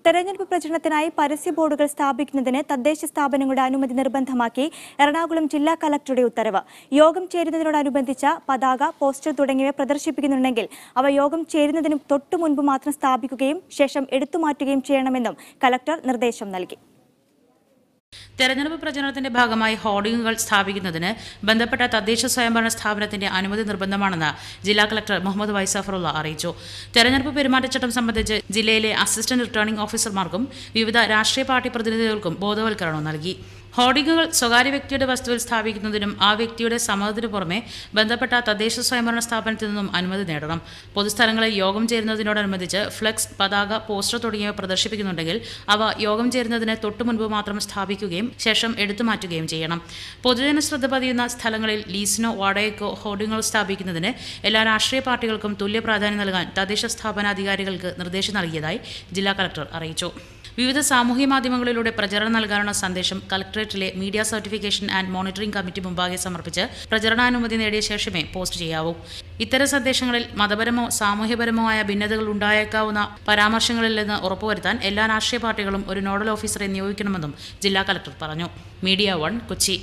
തെരഞ്ഞെടുപ്പ് പ്രചരണത്തിനായി പരസ്യ ബോർഡുകൾ സ്ഥാപിക്കുന്നതിന് തദ്ദേശ സ്ഥാപനങ്ങളുടെ അനുമതി നിർബന്ധമാക്കി എറണാകുളം ജില്ലാ കളക്ടറുടെ ഉത്തരവ്. യോഗം ചേരുന്നതിനോടനുബന്ധിച്ച പതാക, പോസ്റ്റർ തുടങ്ങിയവ പ്രദർശിപ്പിക്കുന്നുണ്ടെങ്കിൽ അവ യോഗം ചേരുന്നതിന് തൊട്ടു മുൻപ് മാത്രം സ്ഥാപിക്കുകയും ശേഷം എടുത്തുമാറ്റുകയും ചെയ്യണമെന്നും കളക്ടർ നിർദ്ദേശം നൽകി. തെരഞ്ഞെടുപ്പ് പ്രചരണത്തിന്റെ ഭാഗമായി ഹോർഡിംഗുകൾ സ്ഥാപിക്കുന്നതിന് ബന്ധപ്പെട്ട തദ്ദേശ സ്വയംഭരണ സ്ഥാപനത്തിന്റെ അനുമതി നിർബന്ധമാണെന്ന് ജില്ലാ കളക്ടർ മുഹമ്മദ് വൈസഫറുള്ള അറിയിച്ചു. തെരഞ്ഞെടുപ്പ് പെരുമാറ്റച്ചട്ടം സംബന്ധിച്ച് ജില്ലയിലെ അസിസ്റ്റന്റ് റിട്ടേണിംഗ് ഓഫീസർമാർക്കും വിവിധ രാഷ്ട്രീയ പാർട്ടി പ്രതിനിധികൾക്കും ബോധവൽക്കരണം നൽകി. ഹോർഡിംഗുകൾ സ്വകാര്യ വ്യക്തിയുടെ വസ്തുവിൽ സ്ഥാപിക്കുന്നതിനും ആ വ്യക്തിയുടെ സമ്മതത്തിനു പുറമെ ബന്ധപ്പെട്ട തദ്ദേശ സ്വയംഭരണ സ്ഥാപനത്തിൽ നിന്നും അനുമതി നേടണം. പൊതുസ്ഥലങ്ങളിൽ യോഗം ചേരുന്നതിനോടനുബന്ധിച്ച് ഫ്ലെക്സ്, പതാക, പോസ്റ്റർ തുടങ്ങിയവ പ്രദർശിപ്പിക്കുന്നുണ്ടെങ്കിൽ അവ യോഗം ചേരുന്നതിന് തൊട്ടു മുൻപ് മാത്രം സ്ഥാപിക്കുകയും ശേഷം എടുത്തുമാറ്റുകയും ചെയ്യണം. പൊതുജന ശ്രദ്ധ പതിയുന്ന സ്ഥലങ്ങളിൽ ലീസിനോ വാടകയ്ക്കോ ഹോർഡിംഗുകൾ സ്ഥാപിക്കുന്നതിന് എല്ലാ രാഷ്ട്രീയ പാർട്ടികൾക്കും തുല്യ പ്രാധാന്യം നൽകാൻ തദ്ദേശ സ്ഥാപനാധികാരികൾക്ക് നിർദ്ദേശം നൽകിയതായി ജില്ലാ കളക്ടർ അറിയിച്ചു. വിവിധ സാമൂഹ്യ മാധ്യമങ്ങളിലൂടെ പ്രചരണം നൽകാനുള്ള സന്ദേശം കളക്ടറേറ്റിലെ media certification and monitoring committee മുമ്പാകെ സമർപ്പിച്ച് പ്രചരണാനുമതി നേടിയ ശേഷമേ പോസ്റ്റ് ചെയ്യാവൂ. ഇത്തരം സന്ദേശങ്ങളിൽ മതപരമോ സാമൂഹ്യപരമോ ആയ ഭിന്നതകൾ ഉണ്ടായേക്കാവുന്ന പരാമർശങ്ങളില്ലെന്ന് ഉറപ്പുവരുത്താൻ എല്ലാ രാഷ്ട്രീയ പാർട്ടികളും ഒരു നോഡൽ ഓഫീസറെ നിയോഗിക്കണമെന്നും ജില്ലാ കളക്ടർ പറഞ്ഞു. മീഡിയ 1 കൊച്ചി.